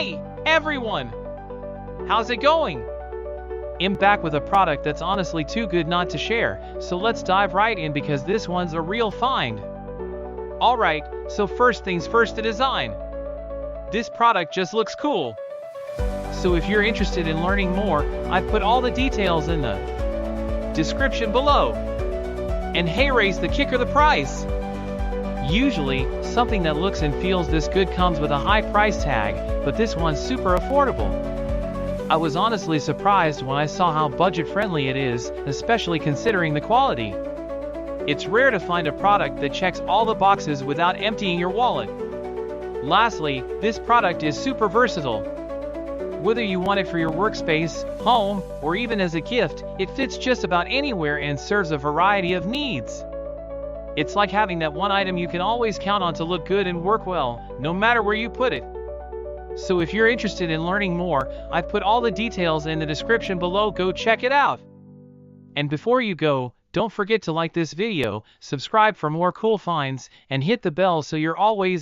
Hey, everyone! How's it going? I'm back with a product that's honestly too good not to share, so let's dive right in because this one's a real find. Alright, so first things first, the design. This product just looks cool. So if you're interested in learning more, I've put all the details in the description below. And hey, raise the kicker, the price. Usually, something that looks and feels this good comes with a high price tag, but this one's super affordable. I was honestly surprised when I saw how budget-friendly it is, especially considering the quality. It's rare to find a product that checks all the boxes without emptying your wallet. Lastly, this product is super versatile. Whether you want it for your workspace, home, or even as a gift, it fits just about anywhere and serves a variety of needs. It's like having that one item you can always count on to look good and work well, no matter where you put it. So if you're interested in learning more, I've put all the details in the description below. Go check it out. And before you go, don't forget to like this video, subscribe for more cool finds, and hit the bell so you're always